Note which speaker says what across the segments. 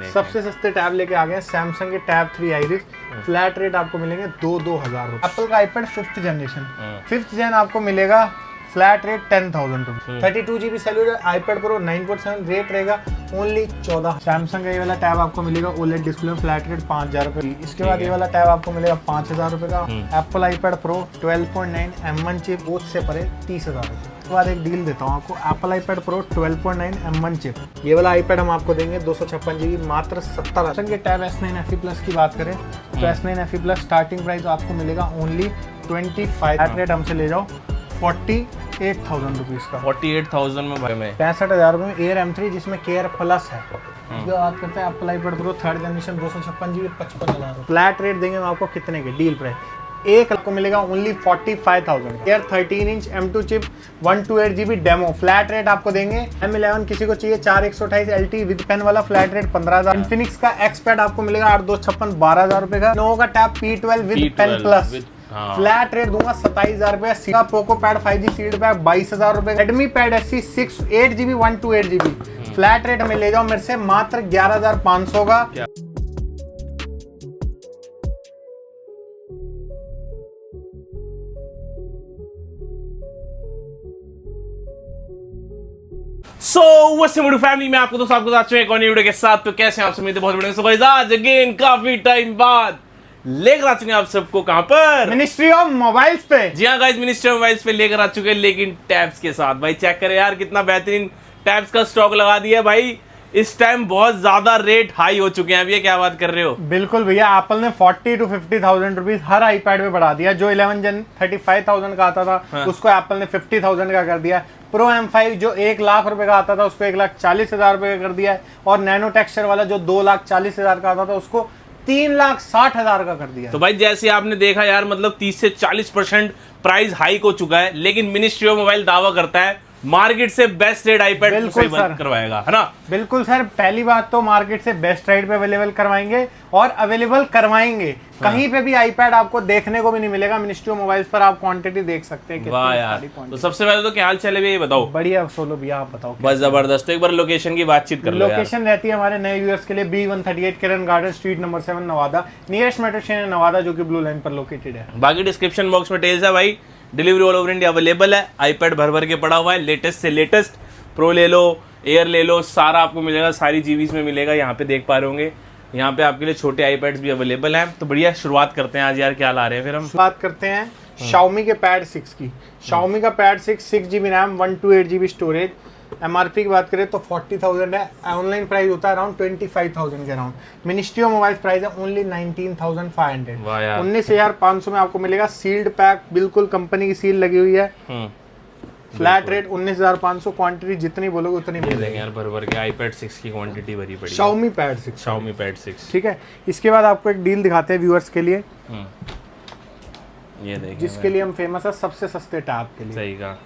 Speaker 1: सबसे सस्ते टैब लेके आ गए हैं सैमसंग के टैब 3 आइरिस। फ्लैट रेट आपको मिलेंगे 2,000 रुपये। एप्पल का आईपैड 5th जनरेशन 5th जेन आपको मिलेगा फ्लैट रेट 10,000 रुपये। 32 GB cellular iPad pro 9.7 rate रहेगा ओनली 14। सैमसंग का ये वाला टैब आपको मिलेगा ओलेड डिस्प्ले फ्लैट रेट 5,000 रुपये। इसके बाद ये वाला टैब आपको मिलेगा 5,000 रुपये का। Apple iPad pro 12.9 M1 chip both से परे 30,000 रुपये। उसके बाद एक डील देता हूँ आपको, Apple iPad pro 12.9 M1 chip, ये वाला आईपैड हम आपको देंगे 256 GB मात्र 70। सैमसंग के टैब S9 FE Plus की बात करें तो S9 FE Plus starting price आपको मिलेगा ओनली 25। रेट हमसे ले जाओ 48,000 रुपीज़ का।
Speaker 2: 48,000 में भाई में
Speaker 1: 65,000 रुपये में एयर M3 जिसमें केयर प्लस है। जो बात करते हैं Apple iPad pro 3rd generation 256 GB 55,000। Flat rate देंगे हम आपको कितने के डील प्राइस एक आपको मिलेगा only 45,000। Air 13 inch M2 chip 128 GB demo flat rate आपको देंगे। M11 किसी को चाहिए 4128 LT विद पेन वाला फ्लैट रेट 15,000। इन्फिनिक्स का एक्स पैड आपको मिलेगा 8256 12,000 रुपए का। नोवो का tab P12 with pen plus flat rate दूंगा 27,000 रुपए। सीधा Poco pad 5G seed pack 22,000 रुपए। Redmi pad SC 6 8GB 128 GB flat rate में ले जाओ मेरे से मात्र 11,500 का।
Speaker 2: फैमिली में आपको दोस्तों आपको साथ में एक और वीडियो के साथ। तो कैसे हैं आप सब? बहुत बढ़िया। सो गाइस आज अगेन काफी टाइम बाद लेकर आ चुके हैं आप सबको कहां पर?
Speaker 1: मिनिस्ट्री ऑफ मोबाइल्स पे।
Speaker 2: जी हाँ गाइस, मिनिस्ट्री ऑफ मोबाइल्स पे लेकर आ चुके हैं, लेकिन टैब्स के साथ। भाई चेक करें यार कितना बेहतरीन टैब्स का स्टॉक लगा दिया है भाई। इस टाइम बहुत ज्यादा रेट हाई हो चुके हैं। अब ये क्या बात कर रहे हो?
Speaker 1: बिल्कुल भैया, एप्पल ने 40 to 50,000 रुपीज हर आईपैड पे बढ़ा दिया। जो 11 जन 35,000 का आता था उसको एप्पल ने 50,000 का कर दिया। प्रो M5 जो 1 लाख रुपए का आता था उसको 1,40,000 रुपए का कर दिया है। और नैनो टेक्सचर वाला जो 2,40,000 का आता था उसको 3,60,000 का कर दिया।
Speaker 2: तो भाई जैसे आपने देखा यार, मतलब 30 से 40% प्राइस हाइक हो चुका है, लेकिन मिनिस्ट्री ऑफ मोबाइल दावा करता है मार्केट से बेस्ट रेट आईपैड करवाएगा, है ना?
Speaker 1: बिल्कुल सर, पहली बात तो मार्केट से बेस्ट रेट पे अवेलेबल करवाएंगे और अवेलेबल करवाएंगे। कहीं पे भी आईपैड आपको देखने को भी नहीं मिलेगा। मिनिस्ट्री ऑफ मोबाइल्स पर आप क्वांटिटी देख सकते हैं।
Speaker 2: वाह यार, तो सबसे पहले तो क्या हाल चाल है ये बताओ।
Speaker 1: बढ़िया सोलो भैया, आप बताओ।
Speaker 2: बस जबरदस्त। तो एक बार लोकेशन की बातचीत कर लो।
Speaker 1: लोकेशन रहती है हमारे नए व्यूअर्स के लिए B138 Kiran garden street number 7 Nawada. Nearest metro station Nawada जो कि ब्लू लाइन पर लोकेटेड है।
Speaker 2: बाकी डिस्क्रिप्शन बॉक्स में डिटेल्स है भाई। Delivery all over India available है। आईपैड भर भर के पड़ा हुआ है। लेटेस्ट से लेटेस्ट प्रो ले लो, एयर ले लो, सारा आपको मिलेगा। सारी जीबीज में मिलेगा। यहाँ पे देख पा रहे होंगे, यहाँ पे आपके लिए छोटे आईपैड्स भी अवेलेबल हैं। तो बढ़िया, शुरुआत करते हैं आज यार। क्या ला रहे हैं फिर हम?
Speaker 1: बात करते हैं Xiaomi के पैड 6 की। Xiaomi का pad 6 GB RAM 128 GB storage. MRP की बात करें तो 40,000 है। ऑनलाइन प्राइस होता है अराउंड 25,000 के around. Ministry of mobile price है ओनली 19,500। 19,500 में आपको मिलेगा। सील्ड पैक, बिल्कुल कंपनी की सील लगी हुई है। Flat rate 19,500। क्वांटिटी जितनी बोलोगे उतनी मिलेगी
Speaker 2: यार। भर भर के आईपैड 6 की क्वांटिटी भरी पड़ी।
Speaker 1: Xiaomi pad 6।
Speaker 2: Xiaomi पैड 6,
Speaker 1: ठीक है। इसके बाद आपको एक डील दिखाते हैं व्यूअर्स के लिए।
Speaker 2: ये देखिए,
Speaker 1: जिसके लिए हम फेमस है सबसे सस्ते टैब के लिए।
Speaker 2: सही कहा।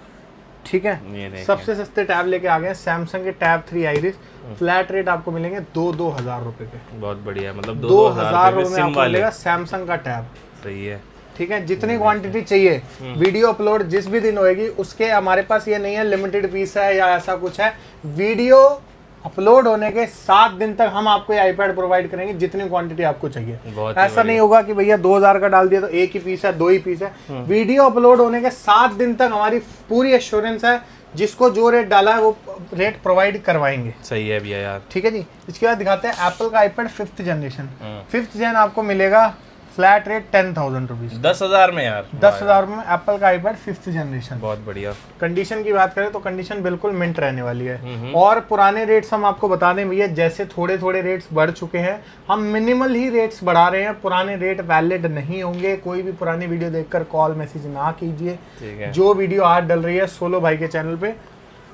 Speaker 1: ठीक है, सबसे सस्ते टैब लेके आ गए हैं सैमसंग के टैब 3 आइरिस। फ्लैट रेट आपको मिलेंगे 2,000 रुपए के।
Speaker 2: बहुत बढ़िया, मतलब
Speaker 1: 2,000 रुपए में आपको मिलेगा सैमसंग का टैब।
Speaker 2: सही है।
Speaker 1: ठीक है, जितनी क्वांटिटी चाहिए। वीडियो अपलोड जिस भी दिन होएगी उसके, हमारे पास ये नहीं है लिमिटेड पीस है या ऐसा कुछ है। वीडियो अपलोड होने के 7 दिन तक हम आपको ये आईपैड प्रोवाइड करेंगे जितनी क्वांटिटी आपको चाहिए। ऐसा नहीं होगा कि भैया 2,000 का डाल दिया तो एक ही पीस है, 2 ही पीस है। वीडियो अपलोड होने के 7 दिन तक हमारी पूरी एश्योरेंस है। जिसको जो रेट डाला है वो रेट प्रोवाइड करवाएंगे।
Speaker 2: सही है भैया यार।
Speaker 1: ठीक है जी। इसके बाद दिखाते हैं एप्पल का आईपैड 5th जनरेशन। 5th जेन आपको मिलेगा फ्लैट रेट 10,000 रुपीज।
Speaker 2: 10,000 में यार।
Speaker 1: 10,000 में एप्पल का आईपैड 5th जनरेशन।
Speaker 2: बहुत बढ़िया।
Speaker 1: कंडीशन की बात करें तो कंडीशन बिल्कुल मिंट रहने वाली है। और पुराने रेट्स हम आपको बता दें भैया, जैसे थोड़े थोड़े रेट्स बढ़ चुके हैं, हम मिनिमल ही रेट्स बढ़ा रहे हैं। पुराने रेट वैलिड नहीं होंगे। कोई भी पुरानी वीडियो देखकर कॉल मैसेज ना कीजिए। जो वीडियो आज डल रही है सोलो भाई के चैनल पे,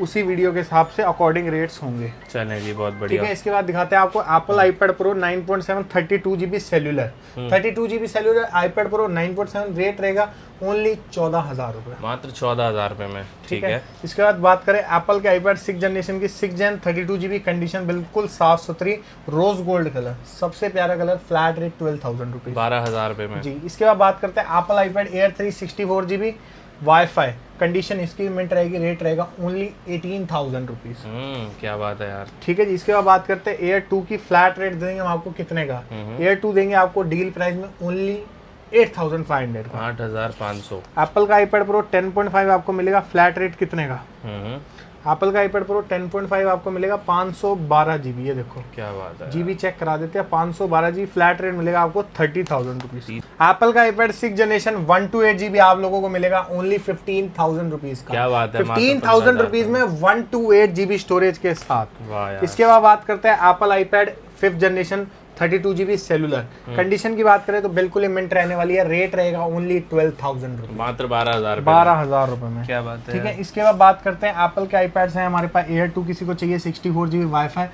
Speaker 1: उसी वीडियो के हिसाब से अकॉर्डिंग रेट्स होंगे।
Speaker 2: चलें जी, बहुत बढ़िया।
Speaker 1: ठीक है। इसके बाद दिखाते हैं आपको Apple iPad pro 9.7 32 GB cellular. 32 GB cellular iPad pro 9.7 rate रहेगा ओनली 14,000 रुपए।
Speaker 2: मात्र 14,000 रुपए में। ठीक है।
Speaker 1: इसके बाद बात करें एप्पल के आईपैड 6 जनरेशन की 6 जेन 32 GB कंडीशन बिल्कुल साफ सुथरी रोज गोल्ड कलर, सबसे प्यारा कलर। फ्लैट रेट 12,000 रुपीज,
Speaker 2: 12,000 रुपए में।
Speaker 1: जी। इसके बाद बात करते हैं Apple iPad air 3 64 GB wifi, condition इसकी मिनट रहेगी, रेट रहेगा ओनली 18,000 रुपीज।
Speaker 2: क्या बात है यार।
Speaker 1: ठीक है जी। इसके बाद बात करते हैं एयर 2 की। फ्लैट रेट देंगे हम आपको कितने का? एयर 2 देंगे आपको डील प्राइस में ओनली 8,500 का।
Speaker 2: 8,500।
Speaker 1: एप्पल का आईपैड प्रो 10.5 आपको मिलेगा फ्लैट रेट कितने का? एप्पल का आईपैड प्रो 10.5 आपको मिलेगा 512 GB। ये देखो
Speaker 2: क्या बात है,
Speaker 1: जीबी चेक करा देते हैं, 512 GB फ्लैट रेट मिलेगा आपको 30,000 रुपीज। एप्पल का आईपैड 6 जनरेशन 128 GB आप लोगों को मिलेगा ओनली 15,000 रुपीज का।
Speaker 2: क्या बात है,
Speaker 1: 15,000 रुपीज में 128 GB स्टोरेज के साथ।
Speaker 2: वाह यार।
Speaker 1: इसके बाद बात करते हैं Apple iPad 5th generation 32 GB cellular. Condition की बात करें तो बिल्कुल ही मिंट रहने वाली है, रेट रहेगा ओनली 12,000 रुपीज,
Speaker 2: मात्र 12,000
Speaker 1: रुपए में।
Speaker 2: क्या बात है।
Speaker 1: ठीक है। इसके बाद बात करते हैं एप्पल के आईपैड्स हैं हमारे पास। एयर 2 किसी को चाहिए 64 GB वाईफाई,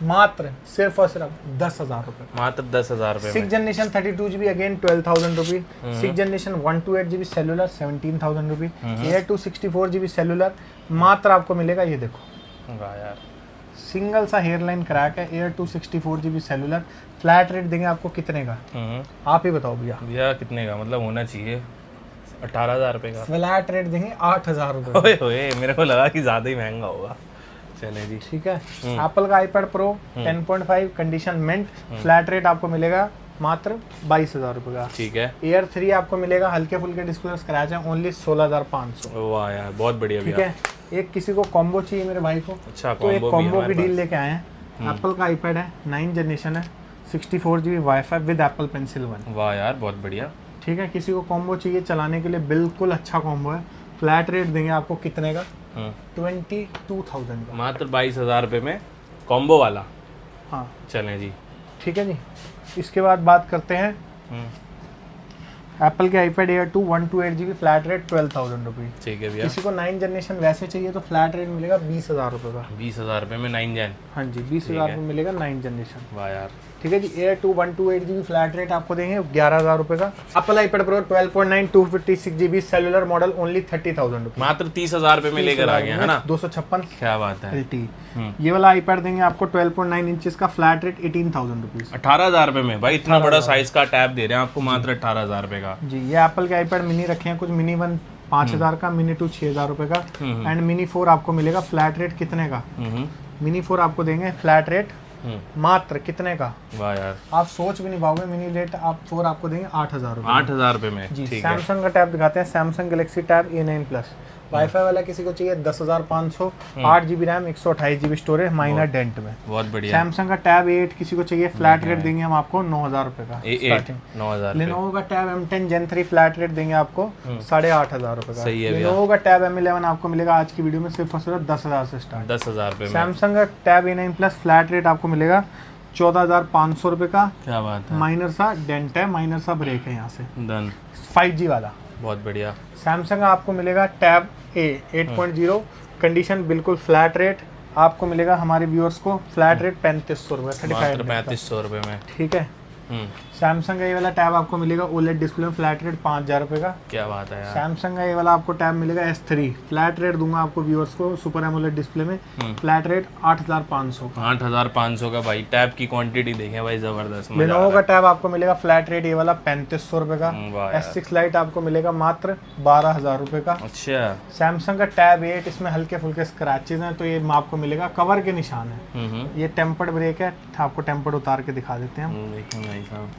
Speaker 1: मात्र सिर्फ और सिर्फ 10,000 रुपए,
Speaker 2: मात्र 10,000 रुपए।
Speaker 1: 6 generation 32 GB again 12,000 rupees. 6 generation 128 GB cellular 17,000 rupees. Air 2 64 GB cellular मात्र आपको मिलेगा, ये देखो
Speaker 2: वाह यार,
Speaker 1: सिंगल सा हेयरलाइन क्रैक है। Air 2 64 GB cellular flat rate देंगे आपको कितने का? आप ही बताओ भैया।
Speaker 2: भैया कितने का मतलब होना चाहिए? 18,000 रुपए का
Speaker 1: फ्लैट रेट देंगे 8,000 रुपए।
Speaker 2: ओए ओए, मेरे को लगा कि ज्यादा ही महंगा होगा। चले जी।
Speaker 1: ठीक है। एप्पल का iPad pro 10.5 condition mint flat rate आपको मिलेगा मात्र 22,000 रुपए का।
Speaker 2: ठीक है।
Speaker 1: एयर 3 आपको मिलेगा हल्के फुल्के डिस्प्ले स्क्रैच है ओनली 16,500।
Speaker 2: वाह यार, बहुत बढ़िया
Speaker 1: ठीक
Speaker 2: भैया।
Speaker 1: है। एक किसी को कॉम्बो चाहिए मेरे भाई को,
Speaker 2: अच्छा,
Speaker 1: तो एक
Speaker 2: combo भी
Speaker 1: कॉम्बो
Speaker 2: हमारे
Speaker 1: की डील
Speaker 2: पास।
Speaker 1: लेके आए हैं। एप्पल का आईपैड है 9 जनरेशन है 64 GB wifi with Apple pencil 1।
Speaker 2: वाह यार, बहुत बढ़िया।
Speaker 1: ठीक है। किसी को कॉम्बो चाहिए चलाने के लिए, बिल्कुल अच्छा कॉम्बो है। फ्लैट रेट देंगे आपको कितने का? 22,000 का,
Speaker 2: मात्र 22,000 रुपए में कॉम्बो वाला।
Speaker 1: हाँ
Speaker 2: चलें जी।
Speaker 1: ठीक है जी। इसके बाद बात करते हैं एप्पल के iPad air 2 128 GB flat rate 12,000 rupees.
Speaker 2: ठीक है भैया।
Speaker 1: किसी को 9 जनरेशन वैसे चाहिए तो फ्लैट रेट मिलेगा 20,000 रुपए का।
Speaker 2: 20,000 रुपए में 9 जन।
Speaker 1: हाँ जी, 20,000 रुपये मिलेगा 9 जनरेशन।
Speaker 2: वाह यार।
Speaker 1: ठीक है जी। एयर 2 128 GB फ्लैट रेट आपको देंगे 11,000 रुपए का। Apple iPad pro 12.9 256 GB cellular model only 30,000 rupees,
Speaker 2: मात्र 30,000 रुपए में लेकर आ गए, है ना?
Speaker 1: 256
Speaker 2: क्या बात है।
Speaker 1: LT। ये वाला आईपैड देंगे आपको 12.9 इंचेस का फ्लैट रेट 18,000 रुपीज।
Speaker 2: 18,000 रुपए में भाई, इतना बड़ा साइज का टैब दे रहे हैं आपको मात्र 18,000 रुपए का।
Speaker 1: जी। ये एप्पल के आईपैड मिनी रखे हैं कुछ, मिनी 1 5,000 का, मिनी 2 6,000 रुपए का एंड मिनी 4 आपको मिलेगा फ्लैट रेट कितने का? मिनी 4 आपको देंगे फ्लैट रेट मात्र कितने का?
Speaker 2: वाह यार,
Speaker 1: आप सोच भी नहीं पाओगे। मिनी रेट आप 4 आपको देंगे 8,000 रुपए।
Speaker 2: 8,000 रुपए में।
Speaker 1: जी।
Speaker 2: ठीक है।
Speaker 1: सैमसंग का टैब दिखाते हैं, Samsung Galaxy tab A9 plus. Wifi वाला किसी को चाहिए 10,500, 8 GB RAM 128 GB storage minor dent में।
Speaker 2: बहुत बढ़िया।
Speaker 1: सैमसंग का टैब A8 किसी को चाहिए फ्लैट रेट देंगे हम आपको 9,000 रुपए का।
Speaker 2: A8 9,000।
Speaker 1: लेनोवो का tab M10 Gen 3 flat rate देंगे आपको 8,500 रुपए का।
Speaker 2: सही है भैया।
Speaker 1: लेनोवो का टैब M11 आपको मिलेगा आज की वीडियो में सिर्फ और सिर्फ 10,000 से स्टार्ट।
Speaker 2: 10,000 रुपए में।
Speaker 1: सैमसंग का tab A9 plus flat rate आपको मिलेगा 14,500 रुपए का।
Speaker 2: क्या बात है।
Speaker 1: माइनर सा डेंट है, माइनर सा ब्रेक है यहाँ से।
Speaker 2: डन।
Speaker 1: 5G वाला
Speaker 2: बहुत बढ़िया।
Speaker 1: सैमसंग का आपको मिलेगा टैब A 8.0 कंडीशन बिल्कुल फ्लैट रेट आपको मिलेगा हमारे व्यूअर्स को फ्लैट रेट 3,500 रुपए,
Speaker 2: मात्र 3,500 रुपए में।
Speaker 1: ठीक है। सैमसंग का ये वाला टैब आपको मिलेगा OLED डिस्प्ले में फ्लैट रेट 5,000 रुपए का।
Speaker 2: क्या बात है यार।
Speaker 1: सैमसंग का ये वाला आपको टैब मिलेगा S3 फ्लैट रेट दूंगा आपको व्यूअर्स को सुपर एमोलेड डिस्प्ले में फ्लैट रेट 8,500 का।
Speaker 2: 8,500 का भाई। टैब की क्वांटिटी देखें भाई, जबरदस्त।
Speaker 1: लेनोवो का टैब आपको मिलेगा फ्लैट रेट ये वाला 3,500 रुपए का।
Speaker 2: वाह यार।
Speaker 1: S6 लाइट आपको मिलेगा मात्र 12,000 रुपए का।
Speaker 2: अच्छा।
Speaker 1: सैमसंग का टैब 8 इसमें हल्के फुल्के स्क्रैचेस हैं तो ये आपको मिलेगा कवर के निशान है। ये टेम्पर्ड ब्रेक है, आपको टेम्पर्ड उतार के दिखा देते हैं हम।
Speaker 2: देखो भाई साहब,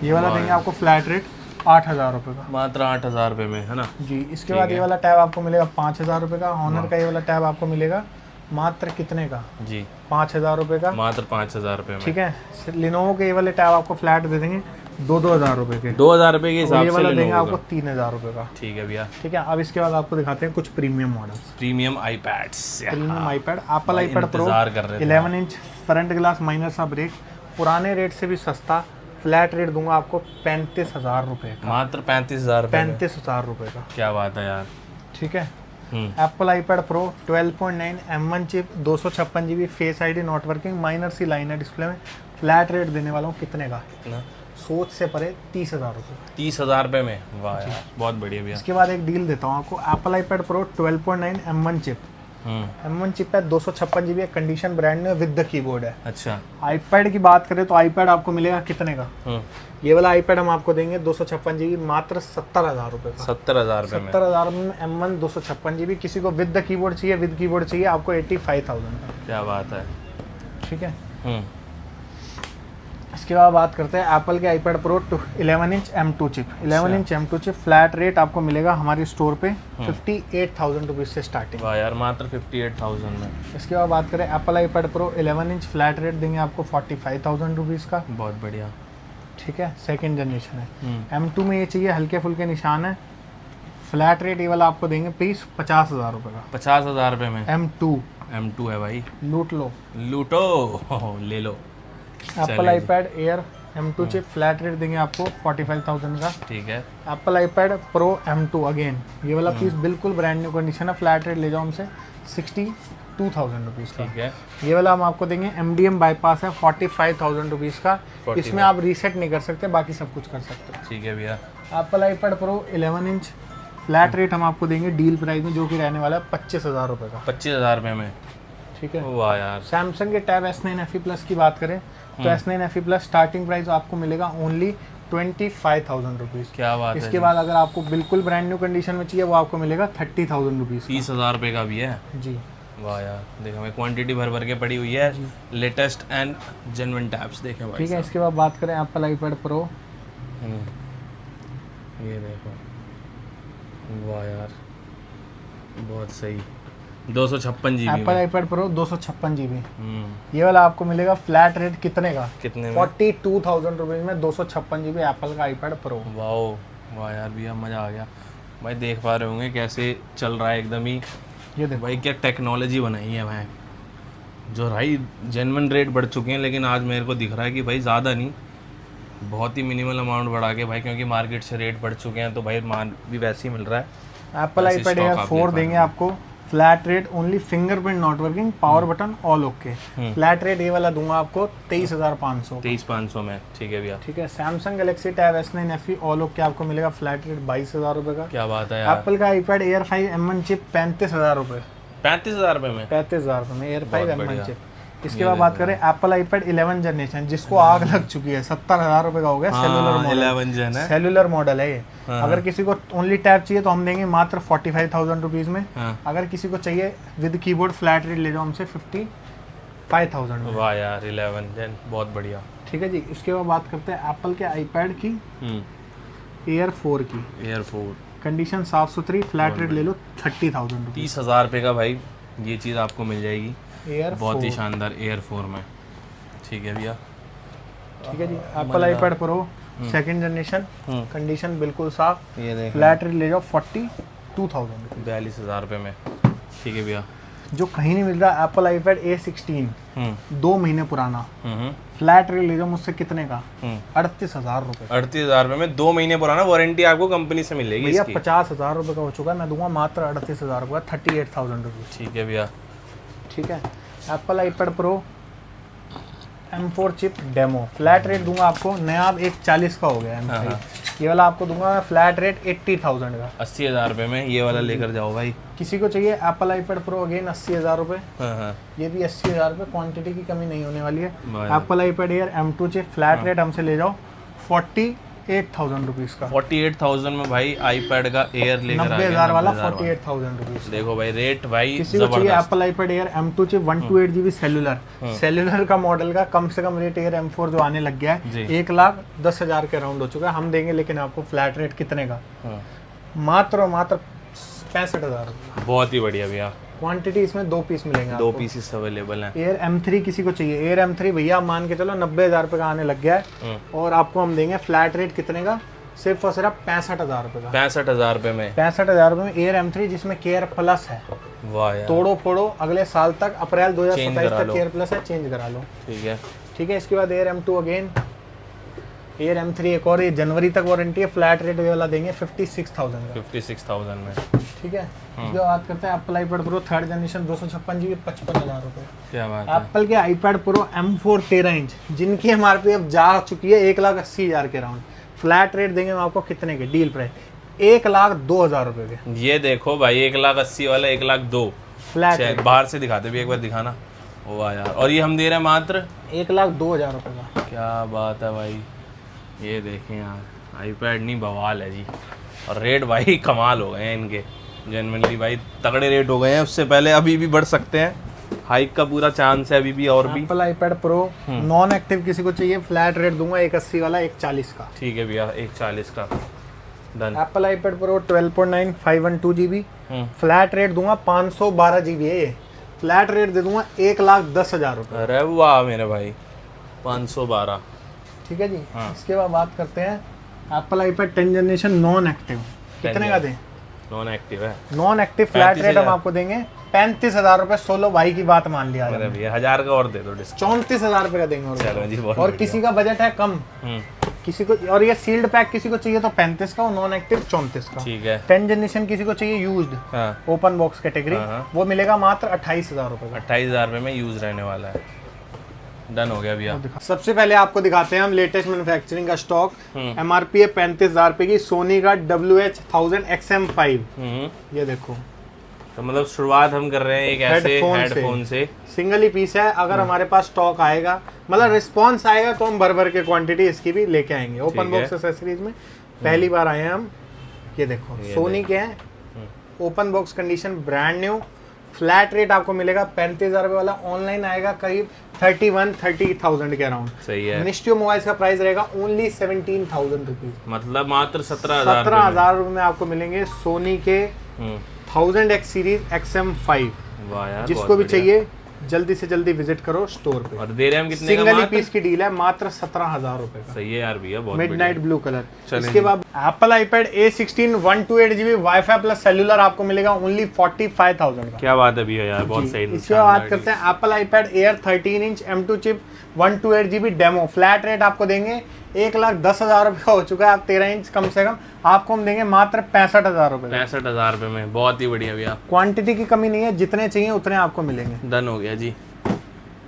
Speaker 1: ये वाला देंगे आपको फ्लैट रेट 8,000 रुपए का।
Speaker 2: मात्र 8,000 रुपए में, है ना?
Speaker 1: जी। इसके बाद ये वाला टैब आपको मिलेगा 5,000 रुपए का। ऑनर का ये वाला टैब आपको मिलेगा मात्र कितने का?
Speaker 2: जी।
Speaker 1: 5,000 रुपए का।
Speaker 2: मात्र 5,000 रुपए में।
Speaker 1: ठीक है। लेनोवो के ये वाले टैब आपको फ्लैट दे देंगे 2,000 रुपए के।
Speaker 2: 2,000 रुपए के हिसाब
Speaker 1: ये
Speaker 2: से
Speaker 1: वाला देंगे
Speaker 2: Lenovo
Speaker 1: आपको
Speaker 2: का।
Speaker 1: 3,000 रुपए का।
Speaker 2: ठीक है भैया।
Speaker 1: ठीक है। अब इसके बाद आपको दिखाते हैं कुछ premium models.
Speaker 2: Premium iPads.
Speaker 1: Premium iPad Apple
Speaker 2: भाई
Speaker 1: आईपैड प्रो
Speaker 2: इंतजार कर रहे थे।
Speaker 1: 11 इंच फ्रंट ग्लास माइनर सा ब्रेक पुराने रेट से भी सस्ता फ्लैट रेट दूंगा आपको 35,000 रुपए का।
Speaker 2: मात्र 35,000 रुपए में।
Speaker 1: 35,000 रुपए का।
Speaker 2: क्या बात है यार।
Speaker 1: ठीक है। Apple iPad pro 12.9 M1 chip 256 GB face ID not working minor सी लाइन है डिस्प्ले में फ्लैट रेट देने वाला हूँ कितने का?
Speaker 2: कितना?
Speaker 1: सोच से परे 30,000 रुपये।
Speaker 2: 30,000 रुपए में। वाह यार, बहुत बढ़िया भैया।
Speaker 1: इसके बाद एक डील देता हूँ आपको Apple iPad pro 12.9 M1 chip M1 chip है, 256 GB है, कंडीशन ब्रांड में विद द कीबोर्ड है।
Speaker 2: अच्छा।
Speaker 1: आईपैड की बात करें तो आईपैड आपको मिलेगा कितने का? ये वाला आईपैड हम आपको देंगे 256 GB मात्र 70,000 रुपए का।
Speaker 2: 70,000 रुपए में
Speaker 1: 70,000 में M1 256 GB। किसी को विद द कीबोर्ड चाहिए, विद कीबोर्ड चाहिए आपको 85,000 का।
Speaker 2: क्या बात है।
Speaker 1: ठीक है। इसके बाद बात करते हैं एप्पल के iPad pro 11 inch M2 chip. 11 inch M2 chip flat rate आपको मिलेगा हमारे स्टोर पे 58,000 रुपीज से स्टार्टिंग।
Speaker 2: वाह यार, मात्र 58,000 में।
Speaker 1: इसके बाद बात करें Apple iPad pro 11 inch flat rate देंगे आपको 45,000 रुपीज का।
Speaker 2: बहुत बढ़िया।
Speaker 1: ठीक है, सेकंड जनरेशन है। M2 में ये चाहिए हल्के फुल्के निशान है। फ्लैट रेट ये वाला आपको देंगे पीस 50,000 रुपए का।
Speaker 2: 50,000 रुपए में
Speaker 1: M2
Speaker 2: है भाई।
Speaker 1: लूट लो,
Speaker 2: लूटो ले लो।
Speaker 1: Apple iPad Air M2 chip flat rate देंगे आपको 45,000 का।
Speaker 2: ठीक है।
Speaker 1: Apple iPad pro M2 again ये वाला पीस बिल्कुल ब्रांड न्यू कंडीशन है। फ्लैट रेट ले जाओ हमसे 62,000 रुपीज़ का।
Speaker 2: ठीक है।
Speaker 1: ये वाला हम आपको देंगे MDM बाईपास है 45,000 रुपीज़ का। इसमें आप रीसेट नहीं कर सकते, बाकी सब कुछ कर सकते हो।
Speaker 2: ठीक है भैया।
Speaker 1: Apple iPad pro 11 inch flat rate हम आपको देंगे डील प्राइस में, जो कि रहने वाला है 25,000 रुपये का।
Speaker 2: 25,000 रुपये में।
Speaker 1: ठीक है।
Speaker 2: वाह यार।
Speaker 1: सैमसंग के टैब S9 FE प्लस की बात करें तो S9 FE plus starting price आपको मिलेगा ओनली 25,000 रुपीज़।
Speaker 2: क्या बात है।
Speaker 1: इसके बाद अगर आपको बिल्कुल ब्रांड न्यू कंडीशन में चाहिए वो आपको मिलेगा 30,000 रुपीज़।
Speaker 2: 30,000 रुपये का भी है
Speaker 1: जी।
Speaker 2: वाह यार, देखो मैं क्वांटिटी भर भर के पड़ी हुई है। लेटेस्ट एंड जेन्युइन टैब्स देखें भाई।
Speaker 1: ठीक है। इसके बाद बात करें एप्पल आईपैड प्रो,
Speaker 2: ये देखो, वाह यार बहुत सही। 256 GB
Speaker 1: Apple iPad pro 256 GB। ये वाला आपको मिलेगा फ्लैट रेट कितने का?
Speaker 2: कितने में?
Speaker 1: 42,000 रुपीज़ में 256 GB एप्पल का आईपैड प्रो।
Speaker 2: वाह यार भैया, मज़ा आ गया भाई। देख पा रहे होंगे कैसे चल रहा है एकदम ही।
Speaker 1: ये देखो
Speaker 2: भाई क्या टेक्नोलॉजी बनाई है भाई। जो भाई जेन्युइन रेट बढ़ चुके हैं, लेकिन आज मेरे को दिख रहा है कि भाई ज़्यादा नहीं, बहुत ही मिनिमल अमाउंट बढ़ा के भाई, क्योंकि मार्केट से रेट बढ़ चुके हैं तो भाई मान भी वैसे ही मिल रहा है।
Speaker 1: एप्पल आईपैड एयर 4 देंगे आपको flat rate only fingerprint not working, power button all okay. Flat rate ये वाला दूंगा आपको 23,500।
Speaker 2: 23,500 में। ठीक है भैया।
Speaker 1: ठीक है। Samsung Galaxy tab S9 FE all okay आपको मिलेगा फ्लैट रेट 22,000 रुपये का।
Speaker 2: क्या बात है यार।
Speaker 1: एप्पल का आईपैड एयर 5 M1 चिप 35,000 रुपये।
Speaker 2: 35,000 रुपये में।
Speaker 1: 35,000 रुपये में एयर 5 M1 चिप। इसके बाद बात करें एप्पल आईपैड 11 जनरेशन, जिसको आग लग चुकी है, 70,000 रुपए का हो गया। सेलुलर मॉडल
Speaker 2: 11 जन है।
Speaker 1: सेलुलर मॉडल है ये। अगर किसी को ओनली टैब चाहिए तो हम देंगे मात्र 45,000 रुपीज़ में। अगर किसी को चाहिए विद कीबोर्ड फ्लैट रेट ले जाओ हमसे 55,000 में।
Speaker 2: वाह यार 11 जन बहुत बढ़िया।
Speaker 1: ठीक है जी। इसके बाद बात करते हैं एप्पल के आईपैड की एयर 4 की।
Speaker 2: एयर 4
Speaker 1: कंडीशन साफ सुथरी, फ्लैट रेट ले लो 30,000 रुपीज़।
Speaker 2: 30,000 रुपये का भाई ये चीज़ आपको मिल जाएगी
Speaker 1: एयर
Speaker 2: बहुत ही शानदार एयर 4 में। ठीक है भैया।
Speaker 1: ठीक है जी। Apple iPad Pro second generation, condition बिल्कुल साफ,
Speaker 2: ये देखो
Speaker 1: फ्लैट रेट ले जाओ 42,000
Speaker 2: 42,000 रुपये में। ठीक है भैया।
Speaker 1: जो कहीं नहीं मिल रहा एप्पल आईपैड A16 2 महीने पुराना, फ्लैट रेट ले जाओ मुझसे कितने का? 38,000 रुपये।
Speaker 2: 38,000 रुपये में 2 महीने पुराना, वारंटी आपको कंपनी से मिलेगी
Speaker 1: भैया।
Speaker 2: इसकी।
Speaker 1: 50,000 रुपये का हो चुका है, मैं दूंगा मात्र 38,000 रुपये, 38,000 रुपीज़।
Speaker 2: ठीक है भैया।
Speaker 1: ठीक है। Apple iPad pro M4 chip demo, flat rate दूंगा आपको नया 140 का हो गया M3। ये वाला आपको दूंगा मैं फ्लैट रेट 80,000 का।
Speaker 2: 80,000 रुपये में ये वाला लेकर जाओ भाई।
Speaker 1: किसी को चाहिए एप्पल आईपैड प्रो अगेन 80,000 रुपये। ये भी 80,000 रुपये, क्वांटिटी की कमी नहीं होने वाली है। Apple iPad Air M2 chip flat rate हमसे ले जाओ 48,000 रुपीज़ का।
Speaker 2: 48,000 में भाई आईपैड का एयर लेकर
Speaker 1: 90,000 वाला 48,000 रुपीज़।
Speaker 2: देखो भाई रेट भाई
Speaker 1: किसी को चाहिए Apple iPad Air M2 chip 128 GB cellular का मॉडल का कम से कम रेट एयर M4 जो आने लग गया है 1,10,000 के अराउंड हो चुका है। हम देंगे लेकिन आपको फ्लैट रेट कितने का? मात्र 65,000 रुपये।
Speaker 2: बहुत ही बढ़िया भैया।
Speaker 1: क्वांटिटी इसमें 2 पीस मिलेंगे,
Speaker 2: 2 पीसेस अवेलेबल हैं।
Speaker 1: एयर M3 किसी को चाहिए, एयर M3 भैया मान के चलो 90,000 रुपये का आने लग गया है। और आपको हम देंगे फ्लैट रेट कितने का? सिर्फ और सिर्फ 65,000 रुपये का।
Speaker 2: 65,000 रुपये में
Speaker 1: 65,000 रुपये में एयर M3 जिसमें केयर प्लस है।
Speaker 2: वाह यार।
Speaker 1: तोड़ो फोड़ो अगले साल तक, अप्रैल 2027 तक केयर प्लस है, चेंज करा लो।
Speaker 2: ठीक है।
Speaker 1: ठीक है। इसके बाद air M2 again, air M3 एक और, ये जनवरी तक वारंटी है। फ्लैट रेट वाला देंगे 56,000 का।
Speaker 2: 56,000 में।
Speaker 1: ठीक है। इसके बाद बात करते हैं Apple iPad pro third generation 256 GB 55,000 रुपये।
Speaker 2: क्या बात है।
Speaker 1: एप्पल के आईपैड प्रो M4 13 इंच जिनकी MRP अब जा चुकी है 1,80,000 के राउंड, फ्लैट रेट देंगे हम आपको कितने के? डील प्राइस 1,02,000 रुपये के।
Speaker 2: ये देखो भाई 1,80,000 वाला 1,02,000
Speaker 1: फ्लैट
Speaker 2: चेक बाहर से दिखाते भी एक बार दिखाना। वाह यार, और ये हम दे रहे हैं मात्र
Speaker 1: 1,02,000 रुपये का।
Speaker 2: क्या बात है भाई, ये देखें यार, आईपैड नहीं बवाल है जी। और रेट भाई कमाल हो गए हैं इनके, जेन्युइनली भाई तगड़े रेट हो गए हैं। उससे पहले अभी भी बढ़ सकते हैं, हाइक का पूरा चांस है अभी भी। और भी
Speaker 1: Apple iPad pro non active किसी को चाहिए, फ्लैट रेट दूंगा 180 वाला 140 का।
Speaker 2: ठीक है भैया, 140 का done.
Speaker 1: Apple iPad pro 12.9 512 GB, flat rate दूंगा 512 GB है ये, फ्लैट रेट दे दूंगा 1,10,000 रुपये।
Speaker 2: अरे वाह मेरे भाई, 512।
Speaker 1: ठीक है जी। इसके बाद बात करते हैं Apple iPad 10 generation non active, कितने का दें?
Speaker 2: नॉन एक्टिव है,
Speaker 1: नॉन एक्टिव फ्लैट रेट हम आपको देंगे 35,000 रुपये। 16 भाई की बात मान लिया,
Speaker 2: अरे भैया 1000 का और दे दो डिस्काउंट।
Speaker 1: 34,000 रुपये का देंगे।
Speaker 2: चलो जी, बहुत
Speaker 1: और किसी का बजट है कम, किसी को, और ये सील्ड पैक किसी को चाहिए तो 35 का, और नॉन एक्टिव 34 का।
Speaker 2: ठीक है।
Speaker 1: 10 जनरेशन किसी को चाहिए यूज्ड, ओपन बॉक्स कैटेगरी, वो मिलेगा मात्र 28,000 रुपये का।
Speaker 2: 28,000 रुपये में यूज रहने वाला है। डन हो गया भैया।
Speaker 1: सबसे पहले आपको दिखाते हैं हम लेटेस्ट मैन्युफैक्चरिंग का स्टॉक। MRP है 35,000 रुपये की, सोनी का WH-1000 XM5। ये देखो,
Speaker 2: तो मतलब शुरुआत हम कर रहे हैं एक ऐसे हेडफोन से।
Speaker 1: सिंगल ही पीस है, अगर हमारे पास स्टॉक आएगा, मतलब रिस्पांस आएगा, तो हम भर भर के क्वांटिटी इसकी भी लेके आएंगे। ओपन बॉक्स एक्सेसरीज में पहली बार आए हैं हम। ये देखो, सोनी के हैं, open box condition, brand new. Flat rate आपको मिलेगा 35,000 रुपये वाला, ऑनलाइन आएगा करीब 30,000 के अराउंड।
Speaker 2: सही है।
Speaker 1: मिनिस्ट्री ऑफ मोबाइल्स का प्राइस रहेगा ओनली 17,000 रुपीज,
Speaker 2: मतलब मात्र 17,000
Speaker 1: रुपये में आपको मिलेंगे सोनी के 1000X सीरीज XM5।
Speaker 2: वाह यार,
Speaker 1: जिसको भी चाहिए जल्दी से जल्दी विजिट करो स्टोर पे।
Speaker 2: और दे रहे हैं हम कितने का?
Speaker 1: सिंगल ही पीस की डील है, मात्र 17,000 रुपए का।
Speaker 2: सही है यार भैया, बहुत
Speaker 1: मिडनाइट ब्लू कलर। इसके बाद Apple iPad A16 128 GB wifi plus cellular आपको मिलेगा ओनली 45,000 का।
Speaker 2: क्या बात है भैया यार, बहुत सही।
Speaker 1: इसके बाद बात करते हैं Apple iPad air 13 inch M2 chip 128 GB demo. Flat rate आपको देंगे 1,10,000 रुपये का हो चुका है, आप 13 इंच कम से कम आपको हम देंगे मात्र 65,000 रुपये।
Speaker 2: 65,000 रुपये में, बहुत ही बढ़िया भैया।
Speaker 1: क्वांटिटी की कमी नहीं है, जितने चाहिए उतने आपको मिलेंगे।
Speaker 2: डन हो गया जी।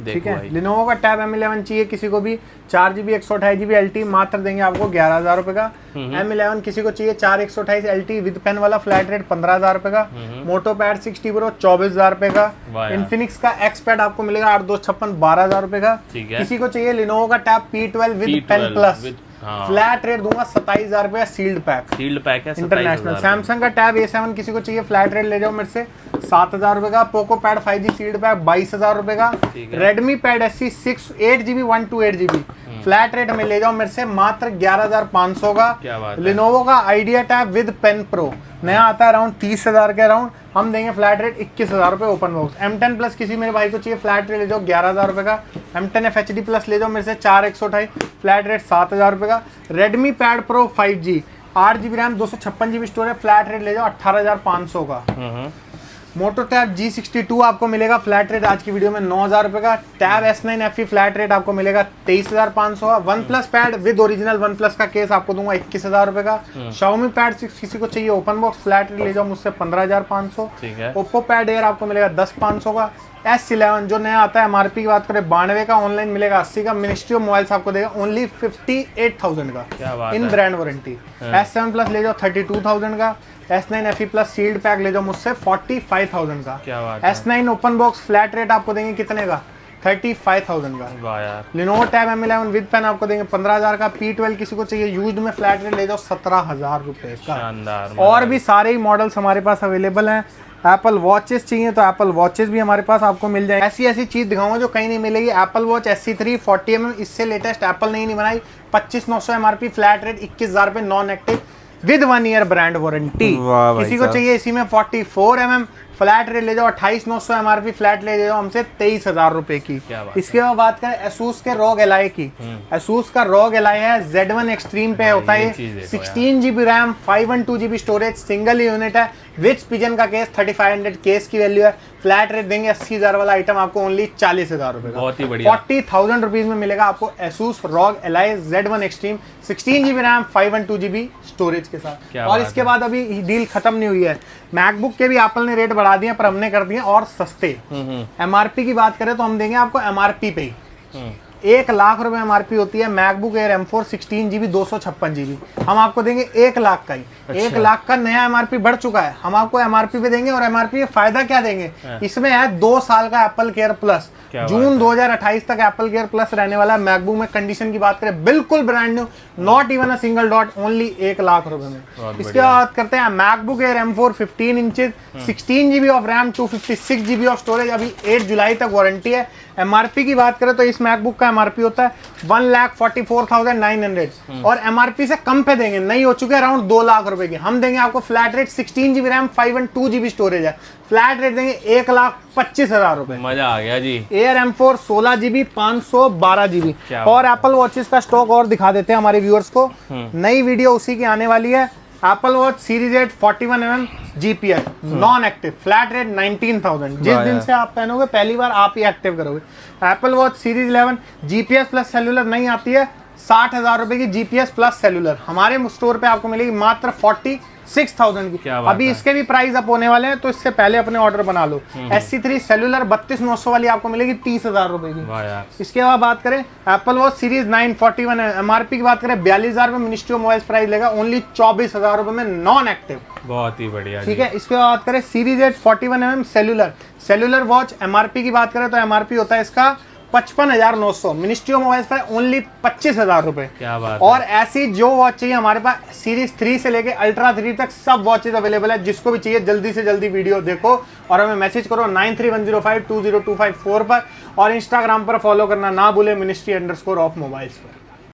Speaker 1: ठीक है। लिनोवो का टैब M11 चाहिए किसी को भी, 4 GB 128 GB LT, मात्र देंगे आपको 11,000 रुपए का। M11 किसी को चाहिए 4 128 LT विद पेन वाला, फ्लैट रेट 15,000 रुपए का। मोटो पैड 60 प्रो 24,000 रुपए का। इन्फिनिक्स का एक्स पैड आपको मिलेगा 8256 12,000 रुपए का। किसी को चाहिए लिनोवो का tab P12 with pen plus, flat rate दूंगा 27,000 रुपए। सील्ड पैक है इंटरनेशनल। सैमसंग का टैब A7 किसी को चाहिए, फ्लैट रेट ले जाओ मेरे से 7,000 रुपए का। Poco pad 5G sealed pack 22,000 रुपए का। Redmi pad SC 8 GB 128 GB, flat rate में ले जाओ मेरे से मात्र 11,500 का। लिनोवो का idea tab with pen pro नया आता है अराउंड 30,000 के अराउंड, हम देंगे फ्लैट रेट 21,000 रुपए ओपन बॉक्स। M10 प्लस किसी मेरे भाई को चाहिए, फ्लैट रेट ले जाओ 11,000 रुपए का। M10 FHD प्लस ले जाओ मेरे से 4 128, फ्लैट रेट 7,000 रुपए का। Redmi pad pro 5G 8 GB RAM 256 GB storage, flat rate ले जाओ 18,500 का। मोटो टैब G62 आपको मिलेगा, फ्लैट रेट आज की वीडियो में 9,000 रुपए का। Tab S9 FE flat rate आपको मिलेगा 23,500 का। One plus pad with original one plus का केस आपको दूंगा 21,000 रुपए का। Xiaomi पैड 6 किसी को चाहिए ओपन बॉक्स, फ्लैट रेट ले जाओ मुझसे 15,500। ओप्पो पैड एयर आपको मिलेगा 10,500 का। S11 जो नया आता है, MRP की बात करें 92 का, ऑनलाइन मिलेगा 80 का। मिनिस्ट्री ऑफ मोबाइल्स आपको देगा ओनली 58,000 का इन ब्रांड वारंटी। S7 प्लस ले जाओ 32,000 का। S9 FE plus sealed pack ले जाओ मुझसे 45,000 का। S9 open box flat rate आपको देंगे कितने का? 35,000 का। Lenovo tab M11 with pen आपको देंगे 15,000 का। P12 किसी को चाहिए यूज्ड में, फ्लैट रेट ले जाओ 17,000 रुपए का। और भी सारे ही मॉडल्स हमारे पास अवेलेबल हैं। एप्पल वॉचेस चाहिए तो एप्पल वॉचेस भी हमारे पास आपको मिल जाएगी। ऐसी चीज दिखाऊंगा जो कहीं नहीं मिलेगी। एप्पल वॉच SC3 40mm, इससे लेटेस्ट एप्पल नहीं बनाई, 25,900 MRP, फ्लैट रेट 21,000 रुपए, non active with 1 year brand warranty. किसी को चाहिए इसी में 44mm, फ्लैट रेट ले जाओ 28,900 MRP, फ्लैट ले जाओ हमसे 23,000 रुपए की। इसके बाद बात करें Asus के ROG Ally की। Asus का ROG Ally है Z1 एक्सट्रीम पे होता है, 16 GB RAM 512 GB storage, single unit है विद पिजन का केस, 3500 केस की वैल्यू है। फ्लैट रेट देंगे 80,000 वाला आइटम आपको ओनली 40,000 रुपए का। बहुत ही बढ़िया। 40,000 रुपीज में मिलेगा आपको Asus ROG Ally Z1 extreme 16 GB RAM 512 GB storage के साथ। और इसके बाद अभी डील खत्म नहीं हुई है, मैकबुक के भी एप्पल ने रेट बढ़ा दिए, पर हमने कर दिए और सस्ते। MRP की बात करें तो हम देंगे आपको MRP पे ही 1,00,000 MRP होती है MacBook air M4 16GB 256GB, हम आपको देंगे 1,00,000 का ही। 1,00,000 का नया MRP बढ़ चुका है, हम आपको MRP पे देंगे। और MRP में फायदा क्या देंगे, इसमें है 2 साल का एप्पल केयर प्लस, जून 2028 तक एप्पल केयर प्लस रहने वाला है। मैकबुक में कंडीशन की बात करें बिल्कुल brand new, not even a single dot, only 1,00,000 में। इसके बाद करते हैं MacBook air M4 15 inches 16GB of RAM 256GB of storage, अभी 8 जुलाई तक वारंटी है। MRP की बात करें तो इस मैकबुक का MRP होता है 1,44,900 और MRP से कम पे देंगे, नहीं हो चुके अराउंड 2,00,000 रुपए की। हम देंगे आपको flat rate 16GB RAM 512GB storage है, फ्लैट रेट देंगे 1,25,000 रुपए।
Speaker 2: मजा आ गया जी।
Speaker 1: Air M4 16GB 512GB। और एप्पल वॉचेस का स्टॉक और दिखा देते हैं हमारे व्यूअर्स को, नई वीडियो उसी की आने वाली है। Apple watch series 8 41mm GPS non active, flat rate 19,000। जिस दिन से आप पहनोगे पहली बार आप ही एक्टिव करोगे। Apple watch series 11 GPS plus cellular नहीं आती है, 60,000 रुपए की GPS प्लस सेलुलर हमारे स्टोर पे आपको मिलेगी मात्र 46,000 की। अभी इसके भी प्राइस अप होने वाले हैं, तो इससे पहले अपने ऑर्डर बना लो। SC3 सेलुलर 32,900 वाली आपको मिलेगी 30,000 रुपए की। इसके बाद बात करें एप्पल वॉच सीरीज 9 41 MRP की बात करें 42,000 में, मिनिस्ट्री ऑफ मोबाइल प्राइस लेगा ओनली 24,000 रुपए में नॉन एक्टिव।
Speaker 2: बहुत ही बढ़िया,
Speaker 1: ठीक है। इसके बाद बात करें series 8 41mm cellular watch, MRP की बात करें तो MRP होता है इसका 55,900, मिनिस्ट्री ऑफ मोबाइल पर ओनली 25,000 रुपए।
Speaker 2: क्या बात
Speaker 1: और ऐसी जो वॉच चाहिए हमारे पास सीरीज 3 से लेके अल्ट्रा 3 तक सब वॉचेज अवेलेबल है। जिसको भी चाहिए जल्दी से जल्दी वीडियो देखो और हमें मैसेज करो 9310520254 पर, और इंस्टाग्राम पर फॉलो करना ना भूले मिनिस्ट्री_ऑफ मोबाइल्स पर।